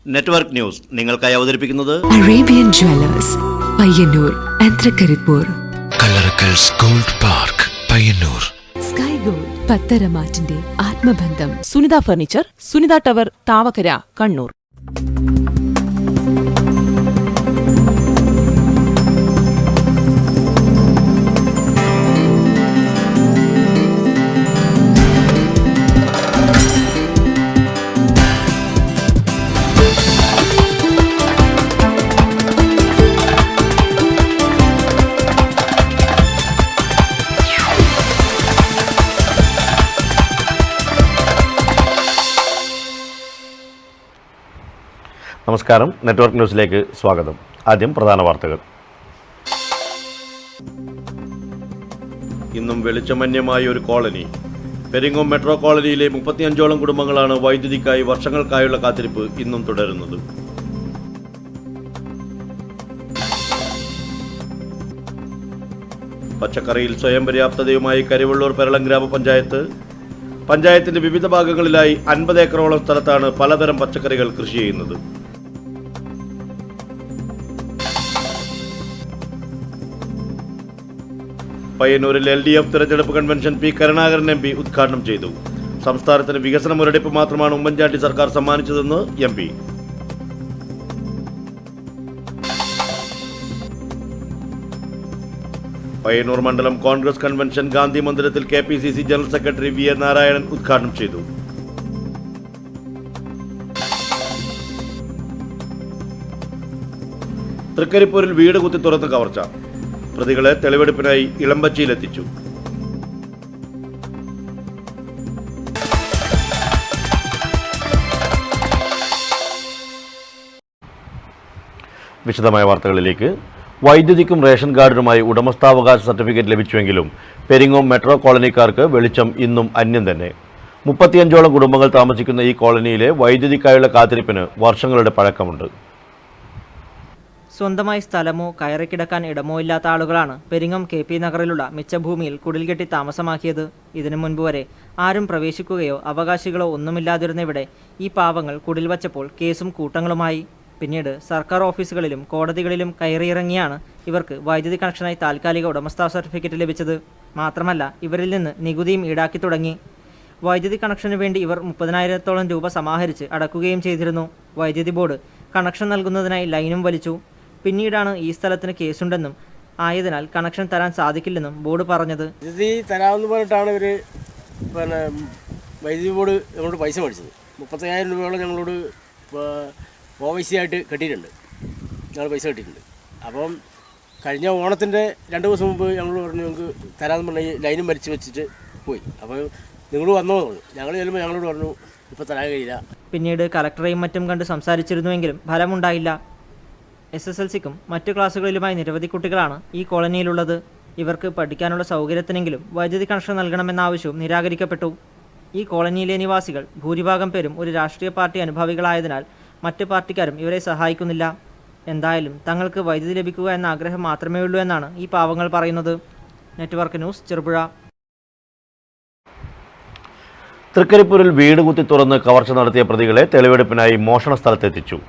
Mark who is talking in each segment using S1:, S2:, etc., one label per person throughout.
S1: Network news നിങ്ങൾക്കായി അവതരിപ്പിക്കുന്നത്
S2: Arabian jewellers Payyanur and Trikaripur,
S3: Kallarakkals gold park Payyanur,
S2: sky gold പത്തരമാറ്റിന്റെ ആത്മബന്ധം,
S4: സുനിത ഫർണിച്ചർ, സുനിത ടവർ, താവക്കര, കണ്ണൂർ.
S1: നമസ്കാരം. നെറ്റ്വർക്ക് ന്യൂസിലേക്ക് സ്വാഗതം. ആദ്യം പ്രധാന വാർത്തകൾ. ഇന്നും വെളിച്ചമന്യമായ ഒരു കോളനി. പെരിങ്ങോം മെട്രോ കോളനിയിലെ 35ഓളം കുടുംബങ്ങളാണ് വൈദ്യുതിക്കായി വർഷങ്ങൾക്കായുള്ള കാത്തിരിപ്പ് ഇന്നും തുടരുന്നത്. പച്ചക്കറിയിൽ സ്വയം പര്യാപ്തതയുമായി കരിവള്ളൂർ പെരളം ഗ്രാമപഞ്ചായത്ത്. പഞ്ചായത്തിന്റെ വിവിധ ഭാഗങ്ങളിലായി 50 ഏക്കറോളം സ്ഥലത്താണ് പലതരം പച്ചക്കറികൾ കൃഷി ചെയ്യുന്നത്. പയ്യന്നൂരിൽ LDF തിരഞ്ഞെടുപ്പ് കൺവെൻഷൻ പി കരുണാകരൻ MP ഉദ്ഘാടനം ചെയ്തു. സംസ്ഥാനത്തിന് വികസന മുരടിപ്പ് മാത്രമാണ് ഉമ്മൻചാണ്ടി സർക്കാർ സമ്മാനിച്ചതെന്ന് MP. പയ്യന്നൂർ മണ്ഡലം കോൺഗ്രസ് കൺവെൻഷൻ ഗാന്ധി മന്ദിരത്തിൽ KPCC general secretary VA Narayanan ഉദ്ഘാടനം ചെയ്തു. തൃക്കരിപ്പൂരിൽ വീട് കുത്തി തുറന്ന് കവർച്ച. പ്രതികളെ തെളിവെടുപ്പിനായി ഇളമ്പച്ചിയിലെത്തിച്ചു. വിശദമായ വാർത്തകളിലേക്ക്. വൈദ്യുതിക്കും റേഷൻ കാർഡിനുമായി ഉടമസ്ഥാവകാശ സർട്ടിഫിക്കറ്റ് ലഭിച്ചുവെങ്കിലും പെരിങ്ങോം മെട്രോ കോളനിക്കാർക്ക് വെളിച്ചം ഇന്നും അന്യം തന്നെ. 35ഓളം കുടുംബങ്ങൾ താമസിക്കുന്ന ഈ കോളനിയിലെ വൈദ്യുതിക്കായുള്ള കാത്തിരിപ്പിന് വർഷങ്ങളുടെ പഴക്കമുണ്ട്.
S5: സ്വന്തമായി സ്ഥലമോ കയറിക്കിടക്കാൻ ഇടമോ ഇല്ലാത്ത ആളുകളാണ് പെരിങ്ങോം KP നഗറിലുള്ള മിച്ചഭൂമിയിൽ കുടിൽകെട്ടി താമസമാക്കിയത്. ഇതിനു മുൻപ് വരെ ആരും പ്രവേശിക്കുകയോ അവകാശികളോ ഒന്നുമില്ലാതിരുന്ന ഇവിടെ ഈ പാവങ്ങൾ കുടിൽ വച്ചപ്പോൾ കേസും കൂട്ടങ്ങളുമായി. പിന്നീട് സർക്കാർ ഓഫീസുകളിലും കോടതികളിലും കയറിയിറങ്ങിയാണ് ഇവർക്ക് വൈദ്യുതി കണക്ഷനായി താൽക്കാലിക ഉടമസ്ഥാ സർട്ടിഫിക്കറ്റ് ലഭിച്ചത്. മാത്രമല്ല ഇവരിൽ നിന്ന് നികുതിയും ഈടാക്കി തുടങ്ങി. വൈദ്യുതി കണക്ഷന് വേണ്ടി ഇവർ 30,000-ഓളം രൂപ സമാഹരിച്ച് അടക്കുകയും ചെയ്തിരുന്നു. വൈദ്യുതി ബോർഡ് കണക്ഷൻ നൽകുന്നതിനായി ലൈനും വലിച്ചു. പിന്നീടാണ് ഈ സ്ഥലത്തിന് കേസുണ്ടെന്നും ആയതിനാൽ കണക്ഷൻ തരാൻ സാധിക്കില്ലെന്നും ബോർഡ് പറഞ്ഞത്.
S6: വൈദ്യുതി തരാമെന്ന് പറഞ്ഞിട്ടാണ് ഇവർ വൈദ്യുതി ബോർഡ് ഞങ്ങളോട് പൈസ മേടിച്ചത്. 35,000 രൂപയോളം ഞങ്ങളോട് OIC ആയിട്ട് കെട്ടിയിട്ടുണ്ട്. ഞങ്ങൾ പൈസ കെട്ടിയിട്ടുണ്ട്. അപ്പം കഴിഞ്ഞ ഓണത്തിൻ്റെ 2 ദിവസം മുമ്പ് ഞങ്ങൾ പറഞ്ഞു ഞങ്ങൾക്ക് തരാമെന്ന് പറഞ്ഞ് ലൈനും വലിച്ചു വെച്ചിട്ട് പോയി. അപ്പോൾ നിങ്ങൾ വന്നോ പറഞ്ഞു. ഞങ്ങൾ ചെല്ലുമ്പോൾ ഞങ്ങളോട് പറഞ്ഞു ഇപ്പോൾ തരാൻ കഴിയില്ല. പിന്നീട് കലക്ടറെയും മറ്റും കണ്ട് സംസാരിച്ചിരുന്നുവെങ്കിലും ഫലമുണ്ടായില്ല. SSLCക്കും മറ്റു ക്ലാസ്സുകളിലുമായി നിരവധി കുട്ടികളാണ് ഈ കോളനിയിലുള്ളത്. ഇവർക്ക് പഠിക്കാനുള്ള സൗകര്യത്തിനെങ്കിലും വൈദ്യുതി കണക്ഷൻ നൽകണമെന്ന ആവശ്യവും നിരാകരിക്കപ്പെട്ടു. ഈ കോളനിയിലെ നിവാസികൾ ഭൂരിഭാഗം പേരും ഒരു രാഷ്ട്രീയ പാർട്ടി അനുഭാവികളായതിനാൽ മറ്റ് പാർട്ടിക്കാരും ഇവരെ സഹായിക്കുന്നില്ല. എന്തായാലും തങ്ങൾക്ക് വൈദ്യുതി ലഭിക്കുക എന്ന ആഗ്രഹം മാത്രമേ ഉള്ളൂ എന്നാണ് ഈ പാവങ്ങൾ പറയുന്നത്. Network news, Cherupuzha.
S1: തൃക്കരിപ്പൂരിൽ വീട് കുത്തി തുറന്ന് കവർച്ച നടത്തിയ പ്രതികളെ തെളിവെടുപ്പിനായി മോഷണ സ്ഥലത്തെത്തിച്ചു.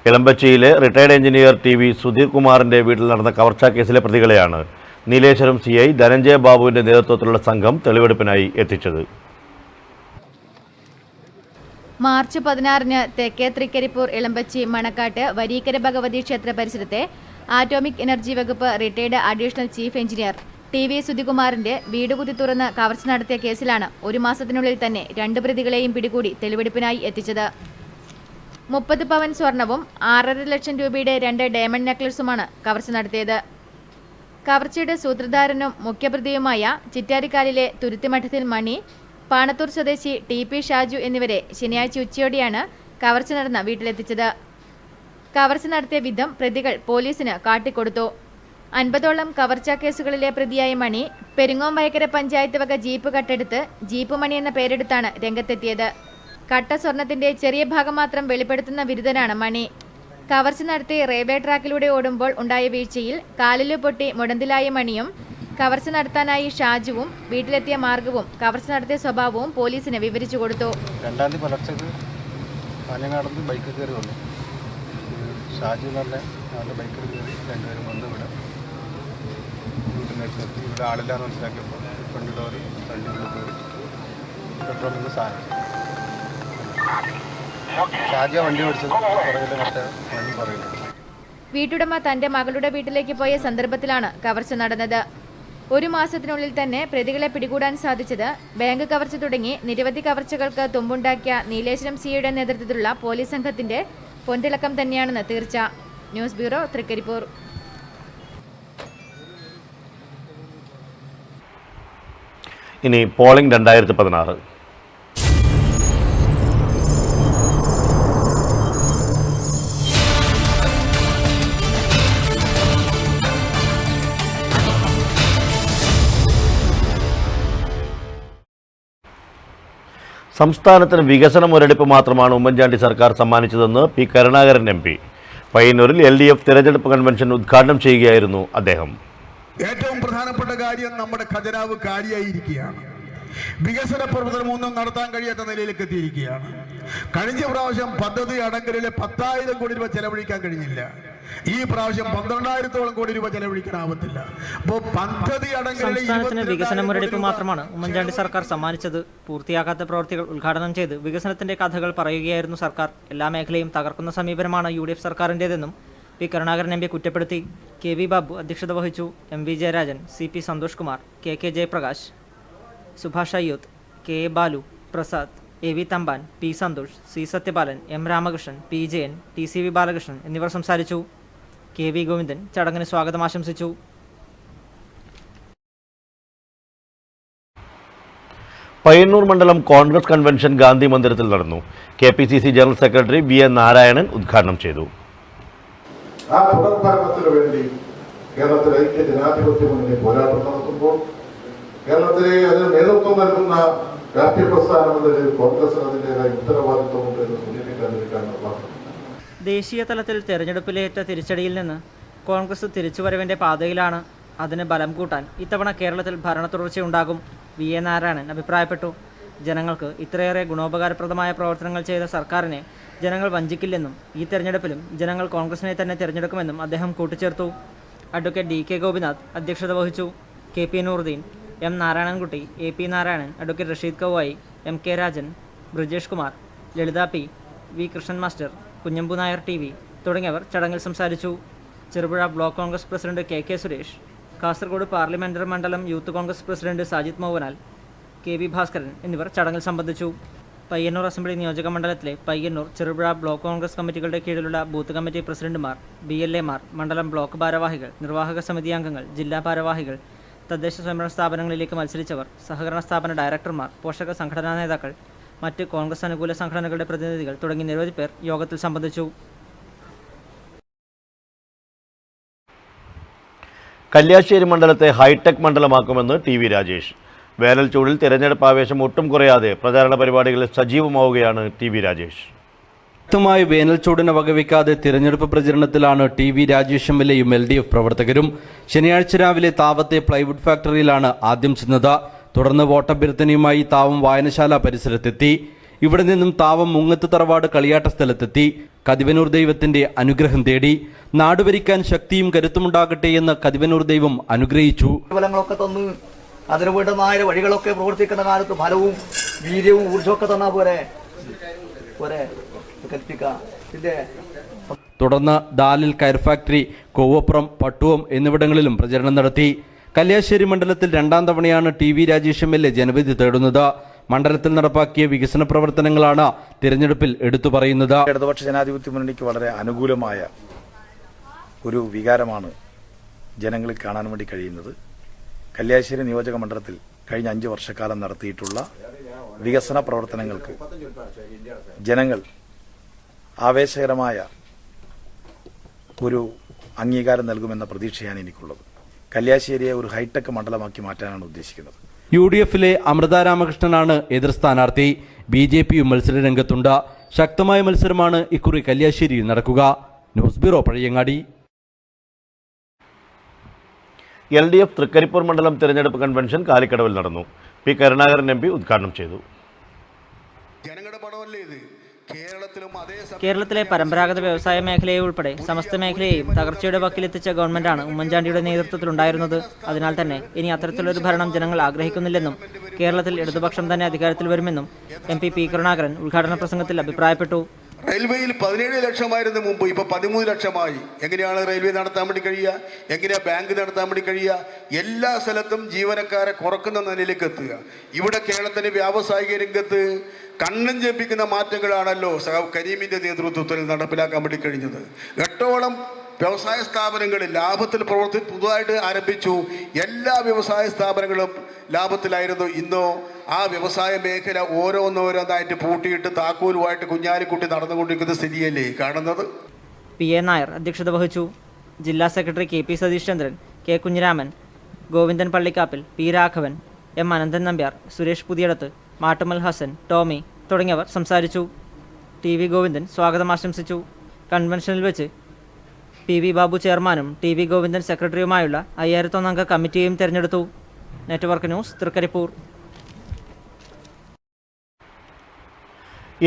S1: ഇളമ്പച്ചിയിലെ റിട്ടയർഡ് എഞ്ചിനീയർ TV സുധീർ കുമാറിന്റെ വീട്ടിൽ നടന്ന കവർച്ചാ കേസിലെ പ്രതികളെയാണ് നീലേശ്വരം CI ധനഞ്ജയ ബാബുവിന്റെ നേതൃത്വത്തിലുള്ള സംഘം തെളിവെടുപ്പിനായി എത്തിച്ചത്.
S7: മാർച്ച് 16-ന് തെക്കേ തൃക്കരിപ്പൂർ ഇളമ്പച്ചി മണക്കാട്ട് വരീക്കര ഭഗവതി ക്ഷേത്ര പരിസരത്തെ ആറ്റോമിക് എനർജി വകുപ്പ് retired additional chief engineer TV സുധികുമാറിന്റെ വീട് കുത്തി തുറന്ന് കവർച്ച നടത്തിയ കേസിലാണ് 1 മാസത്തിനുള്ളിൽ തന്നെ 2 പ്രതികളെയും പിടികൂടി തെളിവെടുപ്പിനായി എത്തിച്ചത്. 30 പവൻ സ്വർണവും 6.5 ലക്ഷം രൂപയുടെ 2 ഡയമണ്ട് നെക്ലസുമാണ് കവർച്ച നടത്തിയത്. കവർച്ചയുടെ സൂത്രധാരനും മുഖ്യപ്രതിയുമായ ചിറ്റാരിക്കാലിലെ തുരുത്തിമഠത്തിൽ മണി, പാണത്തൂർ സ്വദേശി TP ഷാജു എന്നിവരെ ശനിയാഴ്ച ഉച്ചയോടെയാണ് കവർച്ച നടന്ന വീട്ടിലെത്തിച്ചത്. കവർച്ച നടത്തിയ വിധം പ്രതികൾ പോലീസിന് കാട്ടിക്കൊടുത്തു. 50ഓളം കവർച്ചാ കേസുകളിലെ പ്രതിയായ മണി പെരിങ്ങോം വയക്കര പഞ്ചായത്ത് വക ജീപ്പ് കട്ടെടുത്ത് ജീപ്പ് മണി എന്ന പേരെടുത്താണ് രംഗത്തെത്തിയത്. കട്ട സ്വർണത്തിന്റെ ചെറിയ ഭാഗം മാത്രം വെളിപ്പെടുത്തുന്ന വിരുദ്ധനാണ് മണി. കവർച്ച നടത്തി റെയിൽവേ ട്രാക്കിലൂടെ ഓടുമ്പോൾ ഉണ്ടായ വീഴ്ചയിൽ കാലിലു പൊട്ടി മുടന്തിലായ മണിയും കവർച്ച നടത്താനായി ഷാജുവും വീട്ടിലെത്തിയ മാർഗവും കവർച്ച നടത്തിയ സ്വഭാവവും പോലീസിന് വിവരിച്ചു കൊടുത്തു.
S8: 2-ാം തീയതി പുലർച്ചക്ക് കാഞ്ഞങ്ങാട് നിന്ന് ബൈക്കിൽ കയറി വന്നു. ഷാജി എന്ന് പറഞ്ഞ ആളുടെ ബൈക്കിൽ കയറി രണ്ടുപേരും വന്ന് ഇവിടെ വീട്ടിലേക്ക് എത്തി. ഇവിടെ ആളില്ലാന്ന് മനസ്സിലാക്കിയപ്പോൾ ഫ്രണ്ട് ഡോർ ഫ്രണ്ടിൽ കയറി പെട്രോൾ നിന്ന് സാധനം ഷാജിയ വണ്ടി ഓടിച്ചത് പുറകിൽ മറ്റേ വണ്ടി പറയുന്നത്.
S7: വീട്ടുടമ തന്റെ മകളുടെ വീട്ടിലേക്ക് പോയ സന്ദർഭത്തിലാണ് കവർച്ച നടന്നത്. 1 മാസത്തിനുള്ളിൽ തന്നെ പ്രതികളെ പിടികൂടാൻ സാധിച്ചത് ബാങ്ക് കവർച്ച തുടങ്ങി നിരവധി കവർച്ചകൾക്ക് തുമ്പുണ്ടാക്കിയ നീലേശ്വരം സിയുടെ നേതൃത്വത്തിലുള്ള പോലീസ് സംഘത്തിന്റെ പൊൻതിളക്കം തന്നെയാണെന്ന് തീർച്ച. News bureau, Thrikaripur.
S1: ഇനി പോളിംഗ് 2016. സംസ്ഥാനത്തിന് വികസന മുരടിപ്പ് മാത്രമാണ് ഉമ്മൻചാണ്ടി സർക്കാർ സമ്മാനിച്ചതെന്ന് പി കരുണാകരൻ MP. പയ്യന്നൂരിൽ LDF തിരഞ്ഞെടുപ്പ് കൺവെൻഷൻ ഉദ്ഘാടനം ചെയ്യുകയായിരുന്നു അദ്ദേഹം.
S9: ഏറ്റവും പ്രധാനപ്പെട്ട കാര്യം നമ്മുടെ ഖജനാവ് കാലിയായിരിക്കുകയാണ്. വികസന പ്രവർത്തനമൊന്നും നടത്താൻ കഴിയാത്ത നിലയിലേക്ക് എത്തിയിരിക്കുകയാണ്. കഴിഞ്ഞ പ്രാവശ്യം പദ്ധതി അടങ്കലിലെ 10,000 കോടി രൂപ ചെലവഴിക്കാൻ കഴിഞ്ഞില്ല. ഈ പ്രാവശ്യം 12,000-ഓളം കോടി രൂപ ചെലവഴിക്കാനാവത്തില്ല. അപ്പോൾ പദ്ധതി
S5: സംസ്ഥാനത്തിന് വികസന മുരടിപ്പ് മാത്രമാണ് ഉമ്മൻചാണ്ടി സർക്കാർ സമ്മാനിച്ചത്. പൂർത്തിയാക്കാത്ത പ്രവൃത്തികൾ ഉദ്ഘാടനം ചെയ്ത് വികസനത്തിന്റെ കഥകൾ പറയുകയായിരുന്നു സർക്കാർ. എല്ലാ മേഖലയും തകർക്കുന്ന സമീപനമാണ് UDF സർക്കാരിൻ്റെതെന്നും പി കരുണാകരൻ MP കുറ്റപ്പെടുത്തി. KV ബാബു അധ്യക്ഷത വഹിച്ചു. MV Jayarajan, CP Santhosh Kumar, KK Jayaprakash, Subhash അയ്യൂത്ത്, KA Balu, Prasad, AV Thampan, P Santhosh, C Sathyapalan, M Ramakrishnan, P Jayan, TCV Balakrishnan എന്നിവർ സംസാരിച്ചു. KV ഗോവിന്ദൻ ചടങ്ങിന് സ്വാഗതം ആശംസിച്ചു.
S1: പയ്യന്നൂർ മണ്ഡലം കോൺഗ്രസ് കൺവെൻഷൻ ഗാന്ധി മന്ദിരത്തിൽ നടന്നു. KPCC general secretary VN Narayanan ഉദ്ഘാടനം ചെയ്തു.
S10: ആ തുടർഭരണത്തിന് വേണ്ടി കേരളത്തിലെ ഐക്യ ജനാധിപത്യ മുന്നണി പോരാട്ടം നടത്തുമ്പോൾ കേരളത്തിലെ അതിന് നേതൃത്വം നൽകുന്ന രാഷ്ട്രീയ പ്രസ്ഥാനം എന്ന നിലയിൽ കോൺഗ്രസിന് അതിൻ്റെതായ ഉത്തരവാദിത്വമുണ്ട് എന്ന് സൂചിപ്പിക്കാതിരിക്കാൻ
S5: ദേശീയ തലത്തിൽ തെരഞ്ഞെടുപ്പിലേറ്റ തിരിച്ചടിയിൽ നിന്ന് കോൺഗ്രസ് തിരിച്ചുവരവിൻ്റെ പാതയിലാണ്. അതിന് ബലം കൂട്ടാൻ ഇത്തവണ കേരളത്തിൽ ഭരണ തുടർച്ചയുണ്ടാകും. VN നാരായണൻ അഭിപ്രായപ്പെട്ടു. ജനങ്ങൾക്ക് ഇത്രയേറെ ഗുണോപകാരപ്രദമായ പ്രവർത്തനങ്ങൾ ചെയ്ത സർക്കാരിനെ ജനങ്ങൾ വഞ്ചിക്കില്ലെന്നും ഈ തെരഞ്ഞെടുപ്പിലും ജനങ്ങൾ കോൺഗ്രസിനെ തന്നെ തിരഞ്ഞെടുക്കുമെന്നും അദ്ദേഹം കൂട്ടിച്ചേർത്തു. അഡ്വക്കേറ്റ് DK ഗോപിനാഥ് അധ്യക്ഷത വഹിച്ചു. KP Nooruddin, M Narayanankutty, AP Narayanan, advocate Rasheed Kauvayi, MK Rajan, Brijesh Kumar, Lalitha P, V Krishnan master, Kunhambu Nair TV തുടങ്ങിയവർ ചടങ്ങിൽ സംസാരിച്ചു. Cherupuzha block Congress president KK Suresh, Kasaragod parliamentary മണ്ഡലം youth Congress president Sajid Mouvanal, KV Bhaskaran എന്നിവർ ചടങ്ങിൽ സംബന്ധിച്ചു. പയ്യന്നൂർ അസംബ്ലി നിയോജക മണ്ഡലത്തിലെ പയ്യന്നൂർ, ചെറുപുഴ ബ്ലോക്ക് കോൺഗ്രസ് കമ്മിറ്റികളുടെ കീഴിലുള്ള ബൂത്ത് കമ്മിറ്റി പ്രസിഡന്റുമാർ, BLA-മാർ, മണ്ഡലം ബ്ലോക്ക് ഭാരവാഹികൾ, നിർവാഹക സമിതി അംഗങ്ങൾ, ജില്ലാ ഭാരവാഹികൾ, തദ്ദേശ സ്വയംഭരണ സ്ഥാപനങ്ങളിലേക്ക് മത്സരിച്ചവർ, സഹകരണ സ്ഥാപന ഡയറക്ടർമാർ, പോഷക സംഘടനാ നേതാക്കൾ, മറ്റ് കോൺഗ്രസ് അനുകൂല സംഘടനകളുടെ പ്രതിനിധികൾ തുടങ്ങി നിരവധി പേർ യോഗത്തിൽ സംബന്ധിച്ചു.
S1: കല്യാശ്ശേരി മണ്ഡലത്തെ ഹൈടെക് മണ്ഡലമാക്കുമെന്ന് TV രാജേഷ്. വേനൽ ചൂടിൽ തിരഞ്ഞെടുപ്പ് ആവേശം ഒട്ടും കുറയാതെ പ്രചാരണ പരിപാടികളിൽ സജീവമാവുകയാണ് TV രാജേഷ്.
S11: ശക്തമായ വേനൽ ചൂടിനെ വകവയ്ക്കാതെ തിരഞ്ഞെടുപ്പ് പ്രചരണത്തിലാണ് TV രാജേഷ് MLA-യും LDF പ്രവർത്തകരും. ശനിയാഴ്ച രാവിലെ താവത്തെ പ്ലൈവുഡ് ഫാക്ടറിയിലാണ് ആദ്യം ചെന്നത്. തുടർന്ന് വോട്ടഭ്യർത്ഥനയുമായി താവം വായനശാല പരിസരത്തെത്തി. ഇവിടെ നിന്നും താവം മുങ്ങത്ത് തറവാട് കളിയാട്ട സ്ഥലത്തെത്തി. കതിവനൂർ ദൈവത്തിന്റെ അനുഗ്രഹം തേടി. നാടുഭരിക്കാൻ ശക്തിയും കരുത്തുമുണ്ടാകട്ടെ എന്ന് കതിവനൂർ ദൈവം അനുഗ്രഹിച്ചു.
S12: ഫലങ്ങളൊക്കെ തന്ന് അതിനു വേണ്ടുന്ന വഴികളൊക്കെ പ്രവർത്തിക്കുന്ന കാലത്ത് ഫലവും വീര്യവും ഊർജ്ജമൊക്കെ തന്നാ പോരെ കൽപ്പിക്കാം.
S11: തുടർന്ന് ദാലിൽ കയർ ഫാക്ടറി, കോവപ്പുറം, പട്ടുവം എന്നിവിടങ്ങളിലും പ്രചരണം നടത്തി. കല്യാശ്ശേരി മണ്ഡലത്തിൽ 2ാം തവണയാണ് TV രാജേഷ് MLA ജനവിധി തേടുന്നത്. മണ്ഡലത്തിൽ നടപ്പാക്കിയ വികസന പ്രവർത്തനങ്ങളാണ് തിരഞ്ഞെടുപ്പിൽ എടുത്തു പറയുന്നത്.
S13: ഇടതുപക്ഷ ജനാധിപത്യ മുന്നണിക്ക് വളരെ അനുകൂലമായ ഒരു വികാരമാണ് ജനങ്ങളിൽ കാണാൻ വേണ്ടി കഴിയുന്നത്. കല്യാശ്ശേരി നിയോജക മണ്ഡലത്തിൽ കഴിഞ്ഞ 5 വർഷക്കാലം നടത്തിയിട്ടുള്ള വികസന പ്രവർത്തനങ്ങൾക്ക് ജനങ്ങൾ ആവേശകരമായ ഒരു അംഗീകാരം നൽകുമെന്ന പ്രതീക്ഷയാണ് എനിക്കുള്ളത്. കല്യാശ്ശേരിയെ ഒരു ഹൈടെക് മണ്ഡലമാക്കി മാറ്റാനാണ് ഉദ്ദേശിക്കുന്നത്.
S11: UDF-ലെ അമൃത രാമകൃഷ്ണനാണ് എതിർ സ്ഥാനാർത്ഥി. BJP-യും മത്സര രംഗത്തുണ്ട്. ശക്തമായ മത്സരമാണ് ഇക്കുറി കല്യാശ്ശേരിയിൽ നടക്കുക. News bureau, Pazhayangadi.
S1: LDF Thrikkaripur മണ്ഡലം തിരഞ്ഞെടുപ്പ് കൺവെൻഷൻ കാലിക്കടവിൽ നടന്നു. പി കരുണാകരൻ MP ഉദ്ഘാടനം ചെയ്തു.
S9: ജനങ്ങളുടെ പണമല്ലേ ഇത്? കേരളത്തിലെ
S5: കേരളത്തിലെ പരമ്പരാഗത വ്യവസായ മേഖലയെ ഉൾപ്പെടെ സമസ്ത മേഖലയെയും തകർച്ചയുടെ വക്കിലെത്തിച്ച ഗവൺമെന്റാണ് ഉമ്മൻചാണ്ടിയുടെ നേതൃത്വത്തിലുണ്ടായിരുന്നത്. അതിനാൽ തന്നെ ഇനി അത്തരത്തിലൊരു ഭരണം ജനങ്ങൾ ആഗ്രഹിക്കുന്നില്ലെന്നും കേരളത്തിൽ ഇടതുപക്ഷം തന്നെ അധികാരത്തിൽ വരുമെന്നും MP പി കരുണാകരൻ ഉദ്ഘാടന പ്രസംഗത്തിൽ അഭിപ്രായപ്പെട്ടു.
S9: റെയിൽവേയിൽ 17 ലക്ഷമായിരുന്നു മുമ്പ്, ഇപ്പോൾ 13 ലക്ഷമായി. എങ്ങനെയാണ് റെയിൽവേ നടത്താൻ വേണ്ടി കഴിയുക? എങ്ങനെയാണ് ബാങ്ക് നടത്താൻ വേണ്ടി കഴിയുക? എല്ലാ സ്ഥലത്തും ജീവനക്കാരെ കുറക്കുന്ന നിലയിലേക്ക് എത്തുക. ഇവിടെ കേരളത്തിൻ്റെ വ്യാവസായിക രംഗത്ത് കണ്ണും ജപിക്കുന്ന മാറ്റങ്ങളാണല്ലോ കരീമിൻ്റെ നേതൃത്വത്തിൽ നടപ്പിലാക്കാൻ വേണ്ടി കഴിഞ്ഞത്. 8ഓളം വ്യവസായ സ്ഥാപനങ്ങളിൽ ലാഭത്തിൽ പുതുതായിട്ട് ആരംഭിച്ചു. എല്ലാ വ്യവസായ സ്ഥാപനങ്ങളും ലാഭത്തിലായിരുന്നു. ഇന്നോ ആ വ്യവസായ മേഖല ഓരോന്നോരോന്നായിട്ട് പൂട്ടിയിട്ട് താക്കോലുമായിട്ട് കുഞ്ഞാലിക്കുട്ടി നടന്നുകൊണ്ടിരിക്കുന്ന സ്ഥിതിയല്ലേ കാണുന്നത്.
S5: PA നായർ അധ്യക്ഷത വഹിച്ചു. ജില്ലാ secretary KP Satheesh Chandran, K Kunhiraman, Govindan Pallikkappil, P Raghavan, M Ananthan Nambiar, Suresh Puthiyadath, Mattummal Hasan, Tommy തുടങ്ങിയവർ സംസാരിച്ചു. TV ഗോവിന്ദൻ സ്വാഗതം ആശംസിച്ചു. കൺവെൻഷനിൽ വെച്ച് PV ബാബു ചെയർമാനും TV ഗോവിന്ദൻ സെക്രട്ടറിയുമായുള്ള 5001 അംഗ കമ്മിറ്റിയെയും തെരഞ്ഞെടുത്തു. Network news, Trikaripur.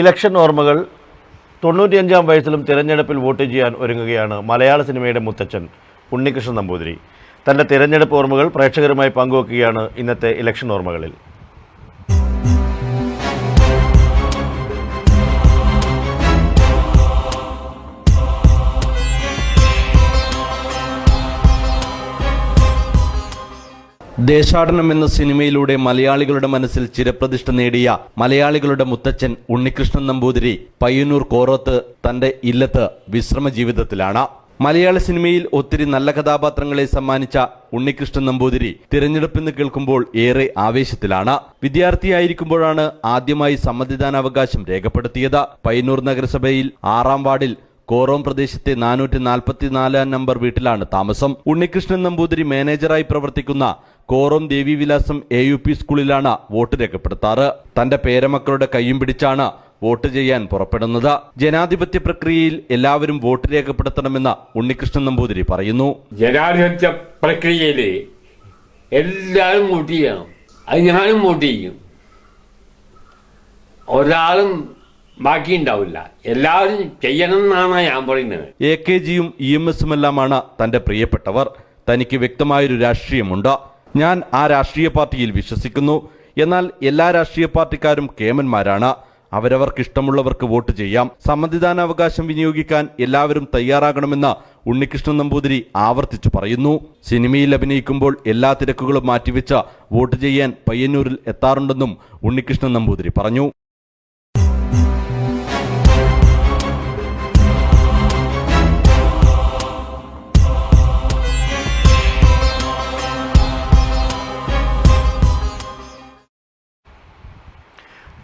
S1: ഇലക്ഷൻ ഓർമ്മകൾ. 95-ാം വയസ്സിലും തിരഞ്ഞെടുപ്പിൽ വോട്ട് ചെയ്യാൻ ഒരുങ്ങുകയാണ് മലയാള സിനിമയുടെ മുത്തച്ഛൻ ഉണ്ണികൃഷ്ണൻ നമ്പൂതിരി. തൻ്റെ തിരഞ്ഞെടുപ്പ് ഓർമ്മകൾ പ്രേക്ഷകരുമായി പങ്കുവെക്കുകയാണ് ഇന്നത്തെ ഇലക്ഷൻ ഓർമ്മകളിൽ.
S11: ദേശാടനം എന്ന സിനിമയിലൂടെ മലയാളികളുടെ മനസ്സിൽ ചിരപ്രതിഷ്ഠ നേടിയ മലയാളികളുടെ മുത്തച്ഛൻ ഉണ്ണികൃഷ്ണൻ നമ്പൂതിരി പയ്യന്നൂർ കോറോത്ത് തന്റെ ഇല്ലത്ത് വിശ്രമ ജീവിതത്തിലാണ്. മലയാള സിനിമയിൽ ഒത്തിരി നല്ല കഥാപാത്രങ്ങളെ സമ്മാനിച്ച ഉണ്ണികൃഷ്ണൻ നമ്പൂതിരി തിരഞ്ഞെടുപ്പെന്ന് കേൾക്കുമ്പോൾ ഏറെ ആവേശത്തിലാണ്. വിദ്യാർത്ഥിയായിരിക്കുമ്പോഴാണ് ആദ്യമായി സമ്മതിദാനാവകാശം രേഖപ്പെടുത്തിയത്. പയ്യന്നൂർ നഗരസഭയിൽ 6-ാം വാർഡിൽ കോറോം പ്രദേശത്തെ 444-ാം നമ്പർ വീട്ടിലാണ് താമസം. ഉണ്ണികൃഷ്ണൻ നമ്പൂതിരി മാനേജറായി പ്രവർത്തിക്കുന്ന കോറോം ദേവിവിലാസം AUP സ്കൂളിലാണ് വോട്ട് രേഖപ്പെടുത്താറ്. തന്റെ പേരമക്കളുടെ കൈയും പിടിച്ചാണ് വോട്ട് ചെയ്യാൻ പുറപ്പെടുന്നത്. ജനാധിപത്യ പ്രക്രിയയിൽ എല്ലാവരും വോട്ട് രേഖപ്പെടുത്തണമെന്ന് ഉണ്ണികൃഷ്ണൻ നമ്പൂതിരി പറയുന്നു.
S14: ജനാധിപത്യ പ്രക്രിയയിൽ എല്ലാവരും വോട്ട് ചെയ്യണം. അത് ഞാനും വോട്ട് ചെയ്യും. ഒരാളും ബാക്കി ഉണ്ടാവില്ല. എല്ലാവരും ചെയ്യണം എന്നാണ് ഞാൻ പറയുന്നത്.
S11: AKGയും EMSുമെല്ലാമാണ് തന്റെ പ്രിയപ്പെട്ടവർ. തനിക്ക് വ്യക്തമായൊരു രാഷ്ട്രീയമുണ്ട്. ഞാൻ ആ രാഷ്ട്രീയ പാർട്ടിയിൽ വിശ്വസിക്കുന്നു. എന്നാൽ എല്ലാ രാഷ്ട്രീയ പാർട്ടിക്കാരും കേമന്മാരാണ്. അവരവർക്കിഷ്ടമുള്ളവർക്ക് വോട്ട് ചെയ്യാം. സമ്മതിദാനാവകാശം വിനിയോഗിക്കാൻ എല്ലാവരും തയ്യാറാകണമെന്ന് ഉണ്ണികൃഷ്ണൻ നമ്പൂതിരി ആവർത്തിച്ചു പറയുന്നു. സിനിമയിൽ അഭിനയിക്കുമ്പോൾ എല്ലാ തിരക്കുകളും മാറ്റിവെച്ച് വോട്ട് ചെയ്യാൻ പയ്യന്നൂരിൽ എത്താറുണ്ടെന്നും ഉണ്ണികൃഷ്ണൻ നമ്പൂതിരി പറഞ്ഞു.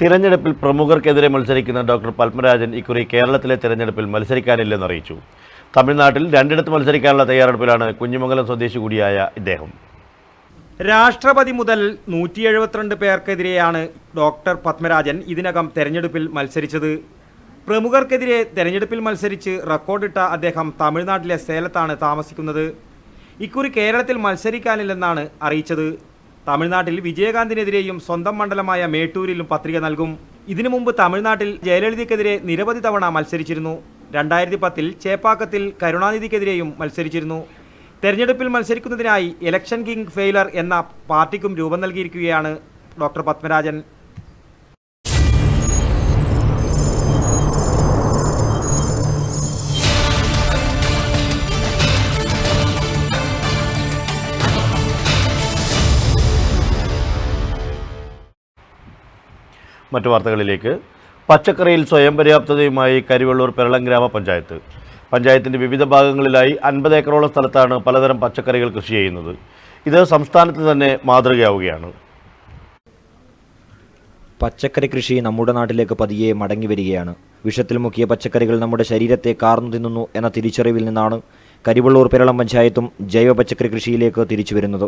S1: തിരഞ്ഞെടുപ്പിൽ പ്രമുഖർക്കെതിരെ മത്സരിക്കുന്ന ഡോക്ടർ പത്മരാജൻ ഇക്കുറി കേരളത്തിലെ തിരഞ്ഞെടുപ്പിൽ മത്സരിക്കാനില്ലെന്ന് അറിയിച്ചു. തമിഴ്നാട്ടിൽ 2 മത്സരിക്കാനുള്ള തയ്യാറെടുപ്പിലാണ് കുഞ്ഞിമംഗലം സ്വദേശി കൂടിയായ ഇദ്ദേഹം.
S15: രാഷ്ട്രപതി മുതൽ 172 പേർക്കെതിരെയാണ് ഡോക്ടർ പത്മരാജൻ ഇതിനകം തെരഞ്ഞെടുപ്പിൽ മത്സരിച്ചത്. പ്രമുഖർക്കെതിരെ തെരഞ്ഞെടുപ്പിൽ മത്സരിച്ച് റെക്കോർഡിട്ട അദ്ദേഹം തമിഴ്നാട്ടിലെ സേലത്താണ് താമസിക്കുന്നത്. ഇക്കുറി കേരളത്തിൽ മത്സരിക്കാനില്ലെന്നാണ് അറിയിച്ചത്. തമിഴ്നാട്ടിൽ വിജയകാന്തിനെതിരെയും സ്വന്തം മണ്ഡലമായ മേട്ടൂരിലും പത്രിക നൽകും. ഇതിനു മുമ്പ് തമിഴ്നാട്ടിൽ ജയലളിതയ്ക്കെതിരെ നിരവധി തവണ മത്സരിച്ചിരുന്നു. 2010 ചേപ്പാക്കത്തിൽ കരുണാനിധിക്കെതിരെയും മത്സരിച്ചിരുന്നു. തെരഞ്ഞെടുപ്പിൽ മത്സരിക്കുന്നതിനായി ഇലക്ഷൻ കിങ് ഫെയിലർ എന്ന പാർട്ടിക്കും രൂപം നൽകിയിരിക്കുകയാണ് ഡോക്ടർ പത്മരാജൻ.
S1: മറ്റു വാർത്തകളിലേക്ക്. പച്ചക്കറിയിൽ സ്വയം പര്യാപ്തതയുമായി കരിവെള്ളൂർ പെരളം ഗ്രാമപഞ്ചായത്ത്. പഞ്ചായത്തിൻ്റെ വിവിധ ഭാഗങ്ങളിലായി 50 ഏക്കറോളം സ്ഥലത്താണ് പലതരം പച്ചക്കറികൾ കൃഷി ചെയ്യുന്നത്. ഇത് സംസ്ഥാനത്ത് തന്നെ മാതൃകയാവുകയാണ്.
S16: പച്ചക്കറി കൃഷി നമ്മുടെ നാട്ടിലേക്ക് പതിയെ മടങ്ങി വരികയാണ്. വിഷത്തിൽ മുക്കിയ പച്ചക്കറികൾ നമ്മുടെ ശരീരത്തെ കാർന്നു തിന്നുന്നു എന്ന തിരിച്ചറിവിൽ നിന്നാണ് കരിവെള്ളൂർ പെരളം പഞ്ചായത്തും ജൈവ പച്ചക്കറി കൃഷിയിലേക്ക് തിരിച്ചു വരുന്നത്.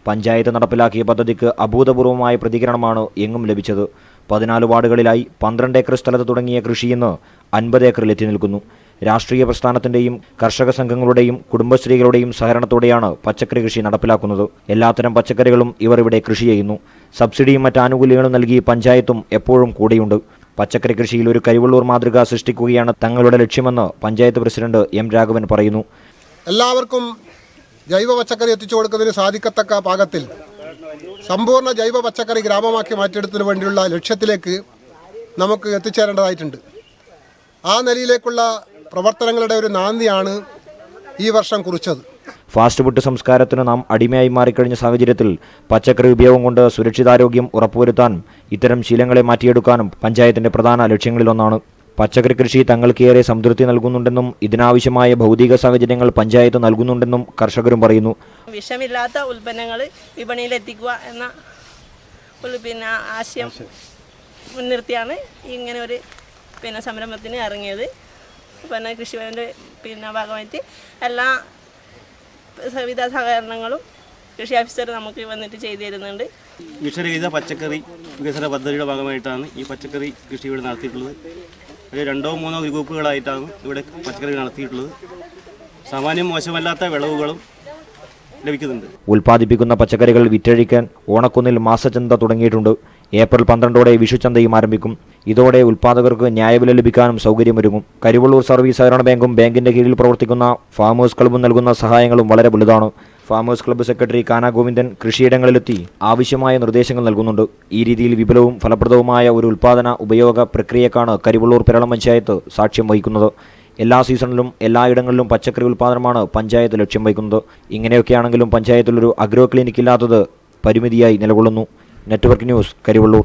S16: പഞ്ചായത്ത് നടപ്പിലാക്കിയ പദ്ധതിക്ക് അഭൂതപൂർവമായ പ്രതികരണമാണ് എങ്ങും ലഭിച്ചത്. 14 വാർഡുകളിലായി 12 ഏക്കർ സ്ഥലത്ത് തുടങ്ങിയ കൃഷി ഇന്ന് 50 ഏക്കറിലെത്തി നിൽക്കുന്നു. രാഷ്ട്രീയ പ്രസ്ഥാനത്തിൻ്റെയും കർഷക സംഘങ്ങളുടെയും കുടുംബശ്രീകളുടെയും സഹകരണത്തോടെയാണ് പച്ചക്കറി കൃഷി നടപ്പിലാക്കുന്നത്. എല്ലാത്തരം പച്ചക്കറികളും ഇവർ ഇവിടെ കൃഷി ചെയ്യുന്നു. സബ്സിഡിയും മറ്റ് ആനുകൂല്യങ്ങളും നൽകി പഞ്ചായത്തും എപ്പോഴും കൂടെയുണ്ട്. പച്ചക്കറി കൃഷിയിൽ ഒരു കരിവള്ളൂർ മാതൃക സൃഷ്ടിക്കുകയാണ് തങ്ങളുടെ ലക്ഷ്യമെന്ന് പഞ്ചായത്ത് പ്രസിഡന്റ് എം രാഘവൻ പറയുന്നു.
S17: എല്ലാവർക്കും ജൈവ പച്ചക്കറി എത്തിച്ചു കൊടുക്കുന്നതിന് സാധിക്കത്തക്ക പാകത്തിൽ സമ്പൂർണ്ണ ജൈവ പച്ചക്കറി ഗ്രാമമാക്കി മാറ്റിയെടുത്തതിനു വേണ്ടിയുള്ള ലക്ഷ്യത്തിലേക്ക് നമുക്ക് എത്തിച്ചേരേണ്ടതായിട്ടുണ്ട്. ആ നിലയിലേക്കുള്ള പ്രവർത്തനങ്ങളുടെ ഒരു നാന്ദിയാണ് ഈ വർഷം കുറിച്ചത്.
S16: ഫാസ്റ്റ് ഫുഡ് സംസ്കാരത്തിന് നാം അടിമയായി മാറിക്കഴിഞ്ഞ സാഹചര്യത്തിൽ പച്ചക്കറി ഉപയോഗം കൊണ്ട് സുരക്ഷിതാരോഗ്യം ഉറപ്പുവരുത്താൻ ഇത്തരം ശീലങ്ങളെ മാറ്റിയെടുക്കാനും പഞ്ചായത്തിന്റെ പ്രധാന ലക്ഷ്യങ്ങളിലൊന്നാണ്. പച്ചക്കറി കൃഷി തങ്ങൾക്കേറെ സംതൃപ്തി നൽകുന്നുണ്ടെന്നും ഇതിനാവശ്യമായ ഭൗതിക സാഹചര്യങ്ങൾ പഞ്ചായത്ത് നൽകുന്നുണ്ടെന്നും കർഷകരും പറയുന്നു.
S18: വിഷമില്ലാത്ത ഉൽപ്പന്നങ്ങൾ വിപണിയിൽ എത്തിക്കുക എന്ന ആശയം മുൻനിർത്തിയാണ് ഇങ്ങനെ ഒരു സംരംഭത്തിന് ഇറങ്ങിയത്. കൃഷിഭവൻ്റെ ഭാഗമായിട്ട് എല്ലാ വിവിധ സഹകരണങ്ങളും കൃഷി ഓഫീസർ നമുക്ക് വന്നിട്ട് ചെയ്തു തരുന്നുണ്ട്.
S6: വിഷരഹിത പച്ചക്കറി വികസന പദ്ധതിയുടെ ഭാഗമായിട്ടാണ് ഈ പച്ചക്കറി കൃഷി ഇവിടെ നടത്തിയിട്ടുള്ളത്. ഒരു 2-3 ഗ്രൂപ്പുകളായിട്ടാണ് ഇവിടെ പച്ചക്കറി നടത്തിയിട്ടുള്ളത്. സാമാന്യം മോശമല്ലാത്ത വിളവുകളും ലഭിക്കുന്നുണ്ട്.
S16: ഉൽപ്പാദിപ്പിക്കുന്ന പച്ചക്കറികൾ വിറ്റഴിക്കാൻ ഓണക്കുന്നിൽ മാസച്ചന്ത തുടങ്ങിയിട്ടുണ്ട്. ഏപ്രിൽ 12 വിഷുചന്തയും ആരംഭിക്കും. ഇതോടെ ഉൽപ്പാദകർക്ക് ന്യായവില ലഭിക്കാനും സൗകര്യമൊരുങ്ങും. കരിവള്ളൂർ സർവീസ് സഹകരണ ബാങ്കും ബാങ്കിന്റെ കീഴിൽ പ്രവർത്തിക്കുന്ന ഫാമേഴ്സ് ക്ലബ്ബും നൽകുന്ന സഹായങ്ങളും വളരെ വലുതാണ്. ഫാമേഴ്സ് ക്ലബ്ബ് സെക്രട്ടറി കാന ഗോവിന്ദൻ കൃഷിയിടങ്ങളിലെത്തി ആവശ്യമായ നിർദ്ദേശങ്ങൾ നൽകുന്നുണ്ട്. ഈ രീതിയിൽ വിപുലവും ഫലപ്രദവുമായ ഒരു ഉൽപ്പാദന ഉപയോഗ പ്രക്രിയക്കാണ് കരിവള്ളൂർ പെരളം പഞ്ചായത്ത് സാക്ഷ്യം വഹിക്കുന്നത്. എല്ലാ സീസണിലും എല്ലായിടങ്ങളിലും പച്ചക്കറി ഉൽപ്പാദനമാണ് പഞ്ചായത്ത് ലക്ഷ്യം വയ്ക്കുന്നത്. ഇങ്ങനെയൊക്കെയാണെങ്കിലും പഞ്ചായത്തിലൊരു അഗ്രോ ക്ലിനിക് ഇല്ലാത്തത് പരിമിതിയായി നിലകൊള്ളുന്നു. Network news, Karivellur.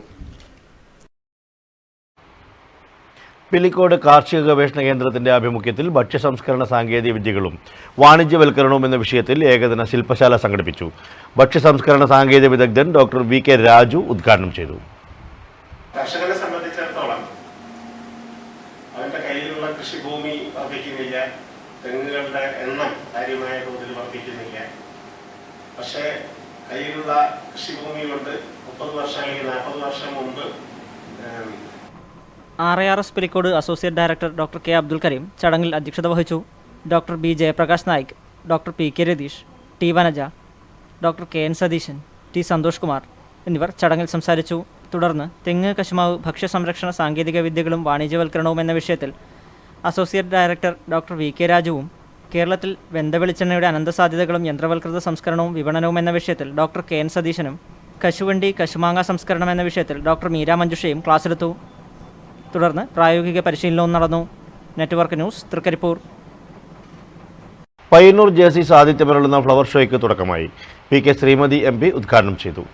S1: പിലിക്കോട് കാർഷിക ഗവേഷണ കേന്ദ്രത്തിന്റെ ആഭിമുഖ്യത്തിൽ ഭക്ഷ്യസംസ്കരണ സാങ്കേതിക വിദ്യകളും വാണിജ്യവൽക്കരണവും എന്ന വിഷയത്തിൽ ഏകദിന ശില്പശാല സംഘടിപ്പിച്ചു. ഭക്ഷ്യസംസ്കരണ സാങ്കേതിക വിദഗ്ധൻ ഡോക്ടർ VK രാജു ഉദ്ഘാടനം ചെയ്തു.
S8: കർഷകരെ സംബന്ധിച്ചിടത്തോളം അവന്റെ കയ്യിലുള്ള കൃഷിഭൂമി വർദ്ധിക്കുന്നില്ല, തെങ്ങുകളുടെ എണ്ണം കാര്യമായ തോതിൽ വർദ്ധിക്കുന്നില്ല. പക്ഷേ കയ്യിലുള്ള കൃഷിഭൂമി കൊണ്ട് 30 വർഷം അല്ലെങ്കിൽ 40 വർഷം മുമ്പ്
S5: RARS Pilicode associate director doctor K Abdul Kareem ചടങ്ങിൽ അധ്യക്ഷത വഹിച്ചു. Doctor B Jayaprakash Naik, doctor PK Ratheesh, T Vanaja, doctor KN Satheesan, T Santhosh Kumar എന്നിവർ ചടങ്ങിൽ സംസാരിച്ചു. തുടർന്ന് തെങ്ങ്, കശുമാവ്, ഭക്ഷ്യസംരക്ഷണ സാങ്കേതിക വിദ്യകളും വാണിജ്യവൽക്കരണവും എന്ന വിഷയത്തിൽ അസോസിയേറ്റ് ഡയറക്ടർ ഡോക്ടർ VK രാജുവും കേരളത്തിൽ വെന്തവെളിച്ചെണ്ണയുടെ അനന്തസാധ്യതകളും യന്ത്രവൽകൃത സംസ്കരണവും വിപണനവും എന്ന വിഷയത്തിൽ ഡോക്ടർ KN സതീശനും കശുവണ്ടി, കശുമാങ്ങ സംസ്കരണം എന്ന വിഷയത്തിൽ ഡോക്ടർ മീര മഞ്ജുഷയും ക്ലാസ്സെടുത്തു. തുടർന്ന് പ്രായോഗിക പരിശീലനവും നടന്നു. Network news, Trikaripur.
S1: Payyanur Jaycee സാഹിത്യമരുളുന്ന ഫ്ലവർ ഷോയ്ക്ക് തുടക്കമായി. PK ശ്രീമതി MP ഉദ്ഘാടനം ചെയ്തു.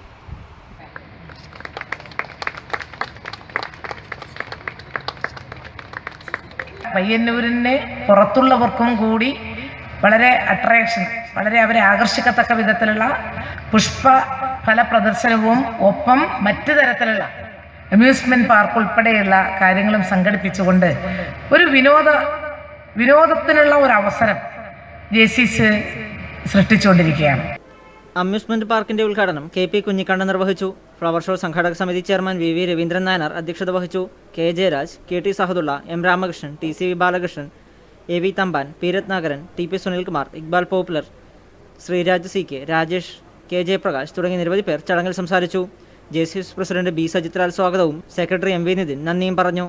S19: പയ്യന്നൂരിനെ പുറത്തുള്ളവർക്കും കൂടി വളരെ അട്രാക്ഷൻ, വളരെ അവരെ ആകർഷിക്കത്തക്ക വിധത്തിലുള്ള പുഷ്പഫല പ്രദർശനവും ഒപ്പം മറ്റു തരത്തിലുള്ള അമ്യൂസ്മെൻറ്റ് പാർക്ക് ഉൾപ്പെടെയുള്ള കാര്യങ്ങളും സംഘടിപ്പിച്ചുകൊണ്ട് ഒരു വിനോദത്തിനുള്ള ഒരു അവസരം ജേസീസ് സൃഷ്ടിച്ചുകൊണ്ടിരിക്കുകയാണ്.
S5: അമ്യൂസ്മെന്റ് പാർക്കിന്റെ ഉദ്ഘാടനം KP കുഞ്ഞിക്കണ്ണൻ നിർവഹിച്ചു. ഫ്ലവർ ഷോ സംഘാടക സമിതി ചെയർമാൻ VV രവീന്ദ്രൻ നായർ അധ്യക്ഷത വഹിച്ചു. K Jayaraj, KT Sahadulla, M Ramakrishnan, TCV Balakrishnan, AV Thampan, P Ratnakaran, TP Sunilkumar, Iqbal popular, Sreeraj CK, Rajesh, K Jayaprakash തുടങ്ങി നിരവധി പേർ ചടങ്ങിൽ സംസാരിച്ചു. ജേസീസ് പ്രസിഡന്റ് B സജിത്ലാൽ സ്വാഗതവും സെക്രട്ടറി MV നിതിൻ നന്ദിയും പറഞ്ഞു.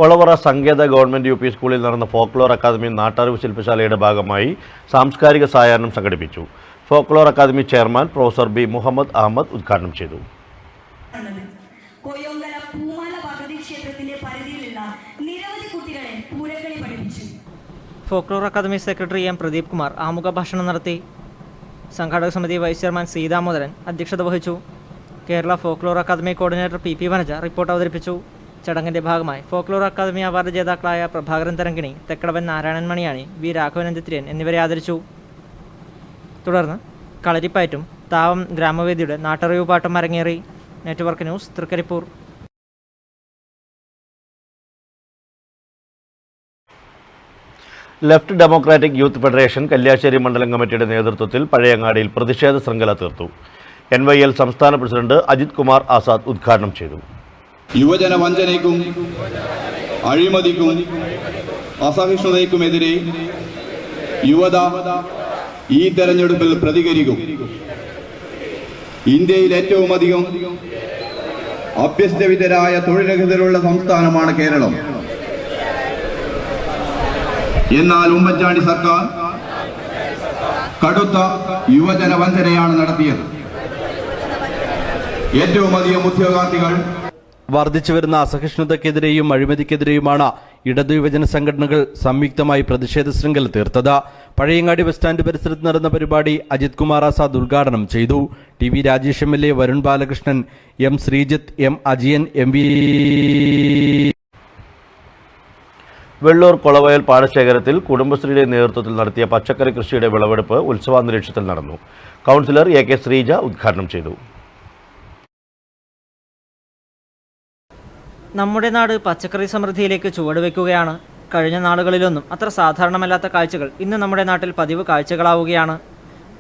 S1: ഒളവറ സങ്കേത ഗവൺമെന്റ് UP സ്കൂളിൽ നടന്ന ഫോക്ലോർ അക്കാദമി നാട്ടറിവ് ശില്പശാലയുടെ ഭാഗമായി സാംസ്കാരിക സായാഹ്നം സംഘടിപ്പിച്ചു. Folklore academy chairman professor B Muhammad Ahmed ഉദ്ഘാടനം ചെയ്തു.
S5: Folklore academy secretary M Pradeep Kumar ആമുഖ ഭാഷണം നടത്തി. സംഘാടക സമിതി വൈസ് ചെയർമാൻ C ദാമോദരൻ അധ്യക്ഷത വഹിച്ചു. Kerala folklore academy coordinator PP Vanaja report അവതരിപ്പിച്ചു. ചടങ്ങിന്റെ ഭാഗമായി ഫോക്ലോർ അക്കാദമി അവാർഡ് ജേതാക്കളായ പ്രഭാകരൻ തരങ്കിണി, തെക്കടവൻ നാരായണൻ മണിയാണി, V രാഘവനന്ദിത്യൻ എന്നിവരെ ആദരിച്ചു. തുടർന്ന് കളരിപ്പയറ്റും താവം ഗ്രാമവേദിയുടെ നാട്ടറിവ് പാട്ടും അരങ്ങേറി. Network news, Thrikkaripur.
S1: Left democratic youth federation Kalliasseri മണ്ഡലം കമ്മിറ്റിയുടെ നേതൃത്വത്തിൽ പഴയങ്ങാടിയിൽ പ്രതിഷേധ ശൃംഖല തീർത്തു. NYL സംസ്ഥാന പ്രസിഡന്റ് അജിത് കുമാർ ആസാദ് ഉദ്ഘാടനം ചെയ്തു.
S20: യുവജന വഞ്ചനയ്ക്കും അഴിമതിക്കും അസഹിഷ്ണുതയ്ക്കുമെതിരെ യുവത ഈ തെരഞ്ഞെടുപ്പിൽ പ്രതികരിക്കും. ഇന്ത്യയിൽ ഏറ്റവും അധികം അഭ്യസ്തവിദ്യരായ തൊഴിലരഹിതരുള്ള സംസ്ഥാനമാണ് കേരളം. എന്നാൽ ഉമ്മൻചാണ്ടി സർക്കാർ കടുത്ത യുവജന വഞ്ചനയാണ് നടത്തിയത്. ഏറ്റവും അധികം ഉദ്യോഗാർത്ഥികൾ
S11: വർദ്ധിച്ചുവരുന്ന അസഹിഷ്ണുതയ്ക്കെതിരെയും അഴിമതിക്കെതിരെയുമാണ് ഇടതു യുവജന സംഘടനകൾ സംയുക്തമായി പ്രതിഷേധ ശൃംഖല തീർത്തത്. പഴയങ്ങാടി ബസ് സ്റ്റാൻഡ് പരിസരത്ത് നടന്ന പരിപാടി അജിത് കുമാർ ആസാദ് ഉദ്ഘാടനം ചെയ്തു. T V. Rajesh MLA, Varun Balakrishnan, M. Sreejith, M. Ajiyan, M V.
S1: Vellur Kolavayal പാടശേഖരത്തിൽ കുടുംബശ്രീയുടെ നേതൃത്വത്തിൽ നടത്തിയ പച്ചക്കറി കൃഷിയുടെ വിളവെടുപ്പ് ഉത്സവാന്തരീക്ഷത്തിൽ നടന്നു. കൗൺസിലർ എ കെ ശ്രീജ ഉദ്ഘാടനം ചെയ്തു.
S5: നമ്മുടെ നാട് പച്ചക്കറി സമൃദ്ധിയിലേക്ക് ചുവടുവെക്കുകയാണ്. കഴിഞ്ഞ നാളുകളിലൊന്നും അത്ര സാധാരണമല്ലാത്ത കാഴ്ചകൾ ഇന്ന് നമ്മുടെ നാട്ടിൽ പതിവ് കാഴ്ചകളാവുകയാണ്.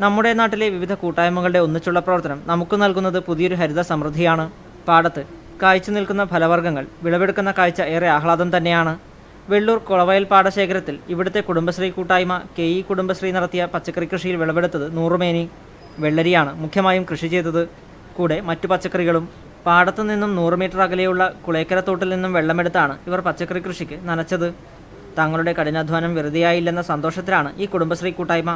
S5: നമ്മുടെ നാട്ടിലെ വിവിധ കൂട്ടായ്മകളുടെ ഒന്നിച്ചുള്ള പ്രവർത്തനം നമുക്ക് നൽകുന്നത് പുതിയൊരു ഹരിത സമൃദ്ധിയാണ്. പാടത്ത് കായ്ച്ചു നിൽക്കുന്ന ഫലവർഗ്ഗങ്ങൾ വിളവെടുക്കുന്ന കാഴ്ച ഏറെ ആഹ്ലാദം തന്നെയാണ്. വെള്ളൂർ കൊളവയൽ പാടശേഖരത്തിൽ ഇവിടുത്തെ കുടുംബശ്രീ കൂട്ടായ്മ KE കുടുംബശ്രീ നടത്തിയ പച്ചക്കറി കൃഷിയിൽ വിളവെടുത്തത് 100 മേനി വെള്ളരിയാണ് മുഖ്യമായും കൃഷി ചെയ്തത്. കൂടെ മറ്റു പച്ചക്കറികളും. പാടത്തു നിന്നും 100 മീറ്റർ അകലെയുള്ള കുളേക്കരത്തോട്ടിൽ നിന്നും വെള്ളമെടുത്താണ് ഇവർ പച്ചക്കറി കൃഷിക്ക് നനച്ചത്. തങ്ങളുടെ കഠിനാധ്വാനം വെറുതെയായില്ലെന്ന സന്തോഷത്തിലാണ് ഈ കുടുംബശ്രീ കൂട്ടായ്മ.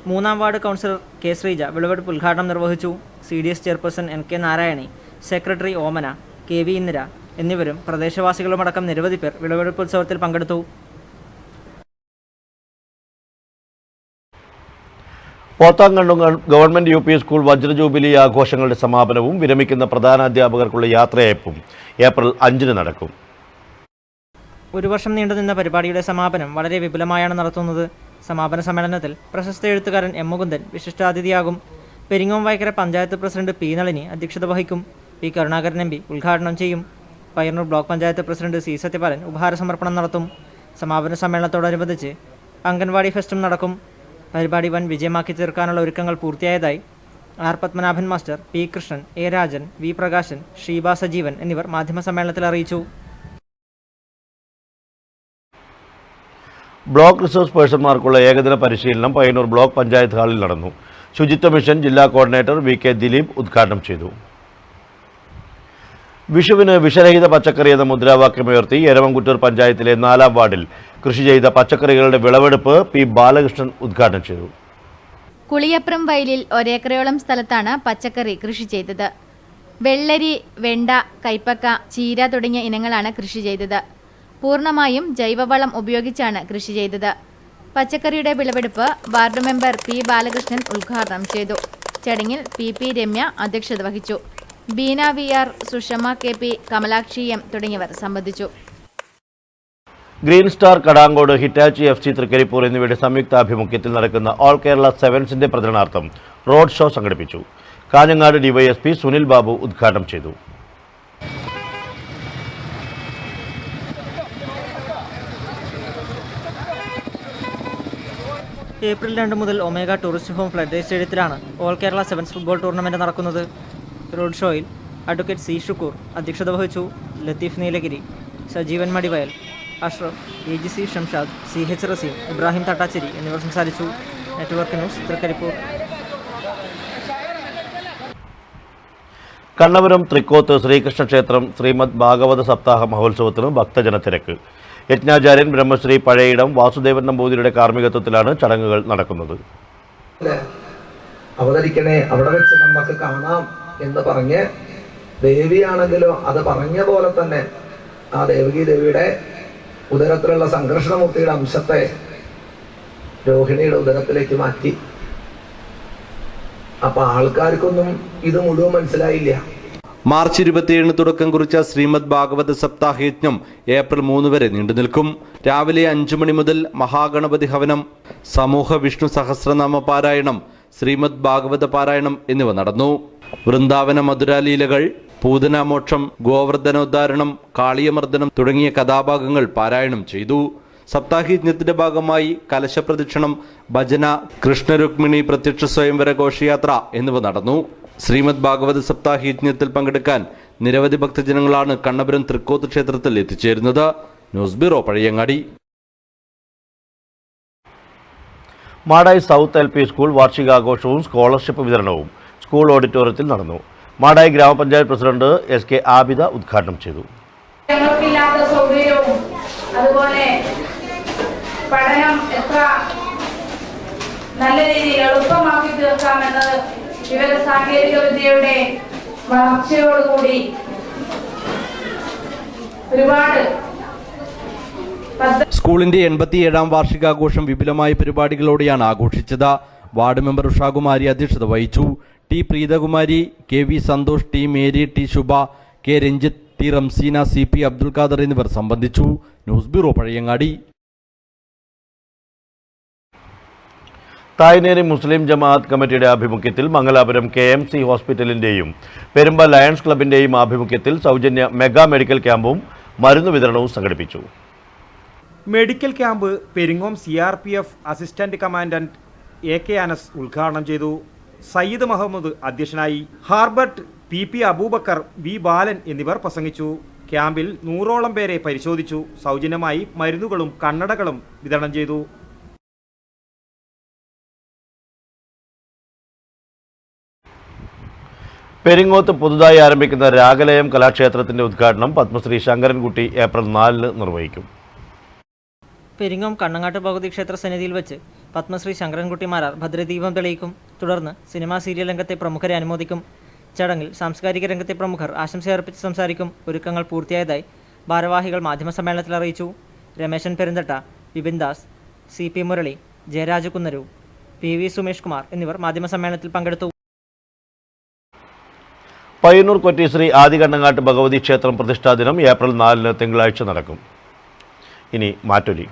S5: 3-ാം വാർഡ് കൗൺസിലർ കെ ശ്രീജ വിളവെടുപ്പ് ഉദ്ഘാടനം നിർവഹിച്ചു. CDS chairperson NK Narayani, secretary Omana, KV Indira എന്നിവരും പ്രദേശവാസികളുമടക്കം നിരവധി പേർ വിളവെടുപ്പ് ഉത്സവത്തിൽ പങ്കെടുത്തു.
S1: പോത്താങ്കണ്ടം ഗവൺമെന്റ് UP സ്കൂൾ വജ്ര ജൂബിലി ആഘോഷങ്ങളുടെ സമാപനവും വിരമിക്കുന്ന പ്രധാനാധ്യാപകർക്കുള്ള യാത്രയയപ്പും ഏപ്രിൽ 5-ന് നടക്കും.
S5: ഒരു വർഷം നീണ്ടുനിന്ന പരിപാടിയുടെ സമാപനം വളരെ വിപുലമായാണ് നടത്തുന്നത്. സമാപന സമ്മേളനത്തിൽ പ്രശസ്ത എഴുത്തുകാരൻ M. മുകുന്ദൻ വിശിഷ്ടാതിഥിയാകും. Peringome Vaikkara panchayat president P. നളിനി അധ്യക്ഷത വഹിക്കും. P. കരുണാകരൻ MP ഉദ്ഘാടനം ചെയ്യും. Payyanur block panchayat president C. Sathyapalan ഉപഹാര സമർപ്പണം നടത്തും. സമാപന സമ്മേളനത്തോടനുബന്ധിച്ച് അംഗൻവാടി ഫെസ്റ്റും നടക്കും. പരിപാടി വൻ വിജയമാക്കി തീർക്കാനുള്ള ഒരുക്കങ്ങൾ പൂർത്തിയായതായി R. Padmanabhan master, P. Krishnan, A. Rajan, V. Prakashan, Sheeba Sajeevan എന്നിവർ മാധ്യമസമ്മേളനത്തിൽ അറിയിച്ചു.
S1: ബ്ലോക്ക് റിസോഴ്സ് പേഴ്സൺമാർക്കുള്ള ഏകദിന പരിശീലനം പയ്യന്നൂർ ബ്ലോക്ക് പഞ്ചായത്ത് ഹാളിൽ നടന്നു. ശുചിത്വ മിഷൻ ജില്ലാ കോർഡിനേറ്റർ VK ദിലീപ് ഉദ്ഘാടനം ചെയ്തു. വിഷുവിന് വിഷരഹിത പച്ചക്കറി എന്ന മുദ്രാവാക്യമുയർത്തി എരവംകുറ്റൂർ പഞ്ചായത്തിലെ 4-ാം വാർഡിൽ കൃഷി ചെയ്ത പച്ചക്കറികളുടെ വിളവെടുപ്പ് P. ബാലകൃഷ്ണൻ ഉദ്ഘാടനം ചെയ്തു.
S7: കുളിയപ്രം വയലിൽ ഒരേക്കറയോളം സ്ഥലത്താണ് പച്ചക്കറി കൃഷി ചെയ്തത്. വെള്ളരി, വെണ്ട, കൈപ്പക്ക, ചീര തുടങ്ങിയ ഇനങ്ങളാണ് കൃഷി ചെയ്തത്. പൂർണ്ണമായും ജൈവവളം ഉപയോഗിച്ചാണ് കൃഷി ചെയ്തത്. പച്ചക്കറിയുടെ വിളവെടുപ്പ് വാർഡ് മെമ്പർ P. ബാലകൃഷ്ണൻ ഉദ്ഘാടനം ചെയ്തു. ചടങ്ങിൽ PP രമ്യ അധ്യക്ഷത വഹിച്ചു. Beena VR, Sushma KP, Kamalakshi M തുടങ്ങിയവർ സംബന്ധിച്ചു.
S1: Green star Kadankode, Hitachi FC Trikaripur എന്നിവയുടെ സംയുക്താഭിമുഖ്യത്തിൽ നടക്കുന്ന ഓൾ കേരള സെവൻസിന്റെ പ്രചരണാർത്ഥം റോഡ് ഷോ സംഘടിപ്പിച്ചു. കാഞ്ഞങ്ങാട് DYSP സുനിൽ ബാബു ഉദ്ഘാടനം ചെയ്തു.
S5: ഏപ്രിൽ 2 മുതൽ ഒമേഗ ടൂറിസ്റ്റ് ഹോം ഫ്ലഡ് സ്റ്റേഡിയത്തിലാണ് all Kerala sevens football tournament നടക്കുന്നത്. റോഡ് ഷോയിൽ അഡ്വക്കേറ്റ് C. ഷുക്കൂർ അധ്യക്ഷത വഹിച്ചു. ലത്തീഫ് നീലഗിരി, സജീവൻ മടിവയൽ, അഷ്റഫ്, AGC ഷംഷാദ്, CH റസീം, ഇബ്രാഹിം തട്ടാച്ചേരി എന്നിവർ സംസാരിച്ചു. Network news, Trikaripur.
S1: കണ്ണപുരം തൃക്കോത്ത് ശ്രീകൃഷ്ണ ക്ഷേത്രം ശ്രീമദ് ഭാഗവത സപ്താഹ മഹോത്സവത്തിന് ഭക്തജനത്തിരക്ക്. യജ്ഞാചാര്യൻ ബ്രഹ്മശ്രീ പഴയിടം വാസുദേവൻ നമ്പൂതിരിയുടെ കാർമ്മികത്വത്തിലാണ് ചടങ്ങുകൾ നടക്കുന്നത്.
S21: അവതരിക്കണേ, അവിടെ വെച്ച് നമുക്ക് കാണാം എന്ന് പറഞ്ഞ് ദേവിയാണെങ്കിലോ അത് പറഞ്ഞ പോലെ തന്നെ ആ ദേവകി ദേവിയുടെ ഉദരത്തിലുള്ള സംഘർഷണമൂർത്തിയുടെ അംശത്തെ രോഹിണിയുടെ ഉദരത്തിലേക്ക് മാറ്റി. അപ്പൊ ആൾക്കാർക്കൊന്നും ഇത് മുഴുവൻ മനസ്സിലായില്ല.
S11: മാർച്ച് 27 തുടക്കം കുറിച്ച ശ്രീമദ് ഭാഗവത സപ്താഹ യജ്ഞം ഏപ്രിൽ 3 വരെ നീണ്ടുനിൽക്കും. രാവിലെ 5 മണി മുതൽ മഹാഗണപതി ഹവനം, സമൂഹ വിഷ്ണു സഹസ്രനാമ പാരായണം, ശ്രീമദ് ഭാഗവത പാരായണം എന്നിവ നടന്നു. വൃന്ദാവന മധുരാലീലകൾ, പൂതനാമോക്ഷം, ഗോവർദ്ധനോദ്ധാരണം, കാളിയമർദ്ദനം തുടങ്ങിയ കഥാഭാഗങ്ങൾ പാരായണം ചെയ്തു. സപ്താഹയജ്ഞത്തിന്റെ ഭാഗമായി കലശപ്രദക്ഷിണം, ഭജന, കൃഷ്ണരുക്മിണി പ്രത്യക്ഷ സ്വയംവര ഘോഷയാത്ര എന്നിവ നടന്നു. ശ്രീമദ് ഭാഗവത സപ്താഹയജ്ഞത്തിൽ പങ്കെടുക്കാൻ നിരവധി ഭക്തജനങ്ങളാണ് കണ്ണപുരം തൃക്കോത്ത് ക്ഷേത്രത്തിൽ എത്തിച്ചേരുന്നത്. News bureau, Pazhayangadi. Madayi south LP school വാർഷികാഘോഷവും സ്കോളർഷിപ്പ് വിതരണവും സ്കൂൾ ഓഡിറ്റോറിയത്തിൽ നടന്നു.
S1: മാടായി ഗ്രാമപഞ്ചായത്ത് പ്രസിഡന്റ് SK ആബിദ ഉദ്ഘാടനം ചെയ്തു.
S19: ഞങ്ങൾക്കില്ലാത്ത സൗകര്യവും അതുപോലെ പഠനം എത്ര നല്ല രീതിയിൽ എളുപ്പമാക്കി തീർക്കാമെന്നത് വിവര സാങ്കേതിക വിദ്യയുടെ വളർച്ചയോടുകൂടി ഒരുപാട്
S11: സ്കൂളിന്റെ 87ാം വാർഷികാഘോഷം വിപുലമായ പരിപാടികളോടെയാണ് ആഘോഷിച്ചത്. വാർഡ് മെമ്പർ ഉഷാകുമാരി അധ്യക്ഷത വഹിച്ചു. T Preethakumari, KV Santhosh, T Mary, T Shubha, K Ranjith, T Ramseena, CP Abdul Khader എന്നിവർ സംബന്ധിച്ചു. News bureau Pazhayangadi.
S1: തായ്നേരി മുസ്ലിം ജമാഅത്ത് കമ്മിറ്റിയുടെ ആഭിമുഖ്യത്തിൽ മംഗലാപുരം KMC ഹോസ്പിറ്റലിന്റെയും പെരുമ്പ ലയൺസ് ക്ലബിന്റെയും ആഭിമുഖ്യത്തിൽ സൗജന്യ മെഗാ മെഡിക്കൽ ക്യാമ്പും മരുന്ന് വിതരണവും സംഘടിപ്പിച്ചു.
S15: Medical camp Peringome CRPF assistant commandant AK Anas ഉദ്ഘാടനം ചെയ്തു. സയ്യിദ് മുഹമ്മദ് അധ്യക്ഷനായി. ഹാർബർട്ട്, PP അബൂബക്കർ, V ബാലൻ എന്നിവർ പ്രസംഗിച്ചു. ക്യാമ്പിൽ 100ഓളം പേരെ പരിശോധിച്ചു. സൗജന്യമായി മരുന്നുകളും കണ്ണടകളും വിതരണം ചെയ്തു.
S1: പെരിങ്ങോത്ത് പുതുതായി ആരംഭിക്കുന്ന രാഗലയം കലാക്ഷേത്രത്തിന്റെ ഉദ്ഘാടനം പത്മശ്രീ ശങ്കരൻകുട്ടി ഏപ്രിൽ 4 നിർവഹിക്കും.
S5: പെരിങ്ങോം കണ്ണങ്ങാട്ട് ഭഗവതി ക്ഷേത്ര സന്നിധിയിൽ വെച്ച് പത്മശ്രീ ശങ്കരൻകുട്ടി മാരാർ ഭദ്രദീപം തെളിയിക്കും. തുടർന്ന് സിനിമാ സീരിയൽ രംഗത്തെ പ്രമുഖരെ അനുമോദിക്കും. ചടങ്ങിൽ സാംസ്കാരിക രംഗത്തെ പ്രമുഖർ ആശംസയർപ്പിച്ച് സംസാരിക്കും. ഒരുക്കങ്ങൾ പൂർത്തിയായതായി ഭാരവാഹികൾ മാധ്യമസമ്മേളനത്തിൽ അറിയിച്ചു. രമേശൻ പെരുന്തട്ട, വിപിൻ ദാസ്, CP മുരളി, ജയരാജ കുന്നരു, PV സുമേഷ് കുമാർ എന്നിവർ മാധ്യമസമ്മേളനത്തിൽ പങ്കെടുത്തു.
S1: പയ്യന്നൂർ കൊറ്റീശ്രീ ആദികണ്ണങ്ങാട്ട് ഭഗവതി ക്ഷേത്രം പ്രതിഷ്ഠാ ദിനം ഏപ്രിൽ 4 തിങ്കളാഴ്ച നടക്കും. ഇനി മാറ്റൊലി.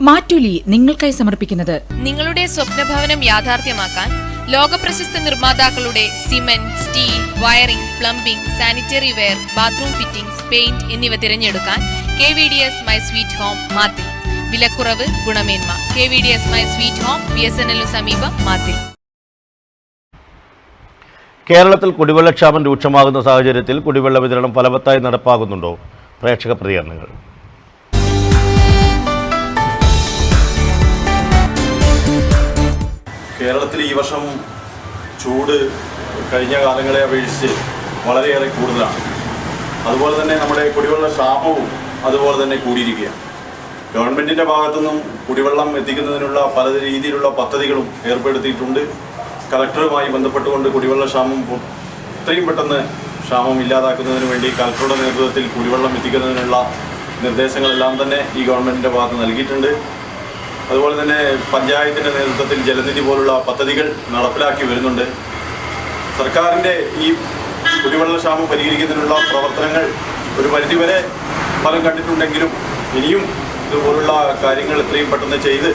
S4: മാറ്റൊലി നിങ്ങൾക്കായി സമർപ്പിക്കുന്നത്
S3: നിങ്ങളുടെ സ്വപ്നഭവനം യാഥാർത്ഥ്യമാക്കാൻ ലോകപ്രശസ്ത നിർമ്മാതാക്കളുടെ cement, steel, wiring, plumbing, sanitary ware, bathroom fittings, paint എന്നിവ തിരഞ്ഞെടുക്കാൻ KVDS my sweet home Mathil. വിലക്കുറവ്, ഗുണമേന്മ. KVDS my sweet home, BSNL സമീപം, മാത്തിൽ.
S1: കേരളത്തിൽ കുടിവെള്ളക്ഷാമം രൂക്ഷമാകുന്ന സാഹചര്യത്തിൽ കുടിവെള്ള വിതരണം ഫലവത്തായി നടപ്പാകുന്നുണ്ടോ? പ്രേക്ഷക പ്രതികരണങ്ങൾ.
S22: കേരളത്തിൽ ഈ വർഷം ചൂട് കഴിഞ്ഞ കാലങ്ങളെ അപേക്ഷിച്ച് വളരെയേറെ കൂടുതലാണ്. അതുപോലെ തന്നെ നമ്മുടെ കുടിവെള്ള ക്ഷാമവും അതുപോലെ തന്നെ കൂടിയിരിക്കുകയാണ്. ഗവൺമെൻറ്റിൻ്റെ ഭാഗത്തുനിന്നും കുടിവെള്ളം എത്തിക്കുന്നതിനുള്ള പല രീതിയിലുള്ള പദ്ധതികളും ഏർപ്പെടുത്തിയിട്ടുണ്ട്. കളക്ടറുമായി ബന്ധപ്പെട്ടുകൊണ്ട് കുടിവെള്ള ക്ഷാമം എത്രയും പെട്ടെന്ന് ക്ഷാമം ഇല്ലാതാക്കുന്നതിന് വേണ്ടി കളക്ടറുടെ നേതൃത്വത്തിൽ കുടിവെള്ളം എത്തിക്കുന്നതിനുള്ള നിർദ്ദേശങ്ങളെല്ലാം തന്നെ ഈ ഗവൺമെൻറ്റിൻ്റെ ഭാഗത്ത് നൽകിയിട്ടുണ്ട്. അതുപോലെ തന്നെ പഞ്ചായത്തിൻ്റെ നേതൃത്വത്തിൽ ജലനിധി പോലുള്ള പദ്ധതികൾ നടപ്പിലാക്കി വരുന്നുണ്ട്. സർക്കാരിൻ്റെ ഈ കുടിവെള്ള ക്ഷാമം പരിഹരിക്കുന്നതിനുള്ള പ്രവർത്തനങ്ങൾ ഒരു പരിധിവരെ ഫലം കണ്ടിട്ടുണ്ടെങ്കിലും ഇനിയും ഇതുപോലുള്ള കാര്യങ്ങൾ എത്രയും പെട്ടെന്ന് ചെയ്ത്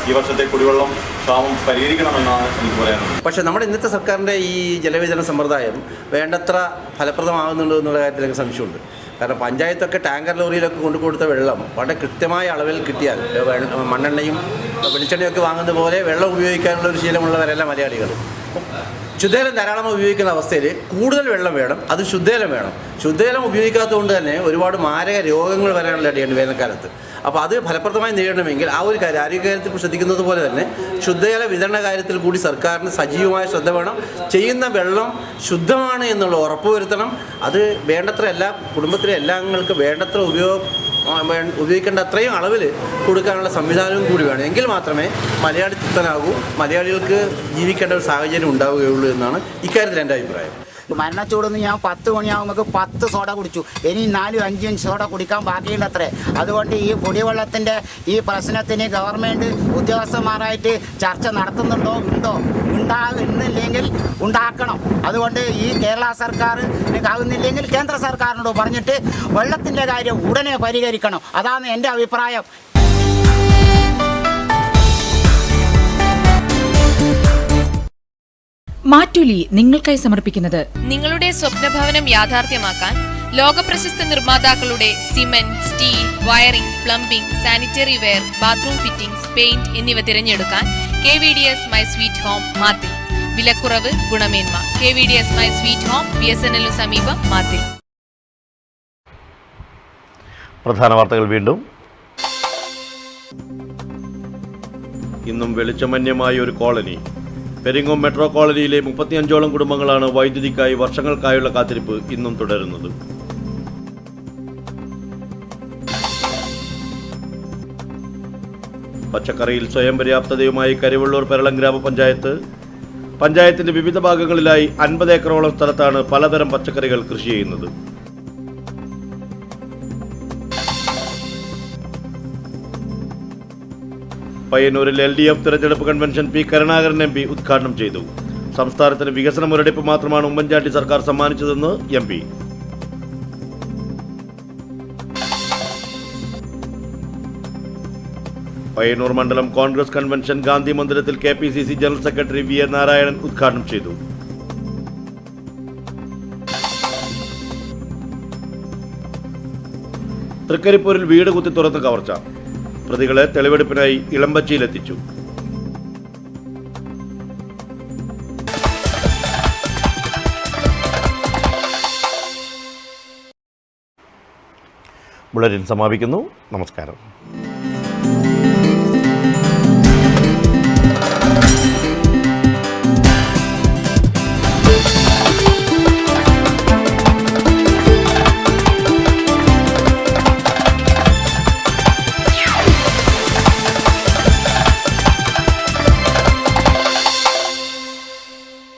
S22: ഈ വർഷത്തെ കുടിവെള്ളം ക്ഷാമം പരിഹരിക്കണമെന്നാണ് എനിക്ക് പറയാനുള്ളത്.
S23: പക്ഷേ നമ്മുടെ ഇന്നത്തെ സർക്കാരിൻ്റെ ഈ ജലവിതരണ സമ്പ്രദായം വേണ്ടത്ര ഫലപ്രദമാകുന്നുണ്ടോ എന്നുള്ള കാര്യത്തിൽ എനിക്ക് സംശയമുണ്ട്. കാരണം പഞ്ചായത്തൊക്കെ ടാങ്കർ ലോറിയിലൊക്കെ കൊണ്ടുകൊടുത്ത വെള്ളം വളരെ കൃത്യമായ അളവിൽ കിട്ടിയാൽ മണ്ണെണ്ണയും വെളിച്ചെണ്ണയൊക്കെ വാങ്ങുന്ന പോലെ വെള്ളം ഉപയോഗിക്കാനുള്ള ഒരു ശീലമുള്ളവരല്ല മലയാളികൾ. ശുദ്ധജലം ധാരാളം ഉപയോഗിക്കുന്ന അവസ്ഥയിൽ കൂടുതൽ വെള്ളം വേണം, അത് ശുദ്ധജലം വേണം. ശുദ്ധജലം ഉപയോഗിക്കാത്തതുകൊണ്ട് തന്നെ ഒരുപാട് മാരക രോഗങ്ങൾ വരാനുള്ള ഇടയുണ്ട് വേനൽക്കാലത്ത്. അപ്പോൾ അത് ഫലപ്രദമായി നേരിടണമെങ്കിൽ ആ ഒരു കാര്യം ആരോഗ്യകാര്യത്തിൽ ശ്രദ്ധിക്കുന്നത് പോലെ തന്നെ ശുദ്ധജല വിതരണ കാര്യത്തിൽ കൂടി സർക്കാരിന് സജീവമായ ശ്രദ്ധ വേണം. ചെയ്യുന്ന വെള്ളം ശുദ്ധമാണ് എന്നുള്ള ഉറപ്പുവരുത്തണം. അത് വേണ്ടത്ര എല്ലാ കുടുംബത്തിലെ എല്ലാ അംഗങ്ങൾക്കും വേണ്ടത്ര ഉപയോഗിക്കേണ്ട അത്രയും അളവിൽ കൊടുക്കാനുള്ള സംവിധാനവും കൂടി വേണം. എങ്കിൽ മാത്രമേ മലയാളി തൃപ്തനാകൂ, മലയാളികൾക്ക് ജീവിക്കേണ്ട ഒരു സാഹചര്യം ഉണ്ടാവുകയുള്ളൂ എന്നാണ് ഇക്കാര്യത്തിൽ എൻ്റെ അഭിപ്രായം.
S24: മരണച്ചൂടെന്ന് ഞാൻ 10 മണിയാകുമ്പോൾ 10 സോഡ കുടിച്ചു. ഇനി 4-5 സോഡ കുടിക്കാൻ ബാക്കിയുണ്ടത്രേ. അതുകൊണ്ട് ഈ കുടിവെള്ളത്തിൻ്റെ ഈ പ്രശ്നത്തിന് ഗവൺമെൻറ് ഉദ്യോഗസ്ഥന്മാരായിട്ട് ചർച്ച നടത്തുന്നുണ്ടോ? ഉണ്ടാകുന്നില്ലെങ്കിൽ ഉണ്ടാക്കണം. അതുകൊണ്ട് ഈ കേരള സർക്കാർ ആകുന്നില്ലെങ്കിൽ കേന്ദ്ര സർക്കാരിനോട് പറഞ്ഞിട്ട് വെള്ളത്തിൻ്റെ കാര്യം ഉടനെ പരിഹരിക്കണം. അതാണ് എൻ്റെ അഭിപ്രായം.
S4: മാറ്റൊലി നിങ്ങൾക്കായി സമർപ്പിക്കുന്നത്
S3: നിങ്ങളുടെ സ്വപ്നഭവനം യാഥാർത്ഥ്യമാക്കാൻ ലോകപ്രശസ്ത നിർമ്മാതാക്കളുടെ cement, steel, wiring, plumbing, sanitary ware, bathroom fittings, paint എന്നിവ തിരഞ്ഞെടുക്കാൻ KVDS my sweet home, Mathil. വിലക്കുറവ്, ഗുണമേന്മ. KVDS my sweet home, BSNL സമീപം, മാത്തിൽ.
S1: പ്രധാന വാർത്തകൾ വീണ്ടും. ഇന്നും വെളിച്ചമന്യമായ ഒരു കോളനി. പെരിങ്ങോം മെട്രോ കോളനിയിലെ 35ഓളം കുടുംബങ്ങളാണ് വൈദ്യുതിക്കായി വർഷങ്ങൾക്കായുള്ള കാത്തിരിപ്പ് ഇന്നും തുടരുന്നത്. പച്ചക്കറിയിൽ സ്വയം പര്യാപ്തതയുമായി കരിവള്ളൂർ പെരളം ഗ്രാമപഞ്ചായത്ത്. പഞ്ചായത്തിന്റെ വിവിധ ഭാഗങ്ങളിലായി 50 ഏക്കറോളം സ്ഥലത്താണ് പലതരം പച്ചക്കറികൾ കൃഷി ചെയ്യുന്നത്. പയ്യന്നൂരിൽ LDF തിരഞ്ഞെടുപ്പ് കൺവെൻഷൻ പി കരുണാകരൻ MP ഉദ്ഘാടനം ചെയ്തു. സംസ്ഥാനത്തിന് വികസന മുരടിപ്പ് മാത്രമാണ് ഉമ്മൻചാണ്ടി സർക്കാർ സമ്മാനിച്ചതെന്ന് MP. പയ്യന്നൂർ മണ്ഡലം കോൺഗ്രസ് കൺവെൻഷൻ ഗാന്ധി മന്ദിരത്തിൽ KPCC general secretary VA Narayanan ഉദ്ഘാടനം ചെയ്തു. തൃക്കരിപ്പൂരിൽ വീട് കുത്തി തുറന്ന് കവർച്ച. പ്രതികളെ തെളിവെടുപ്പിനായി ഇളമ്പച്ചിയിലെത്തിച്ചു. ബുള്ളറ്റിൻ സമാപിക്കുന്നു. നമസ്കാരം.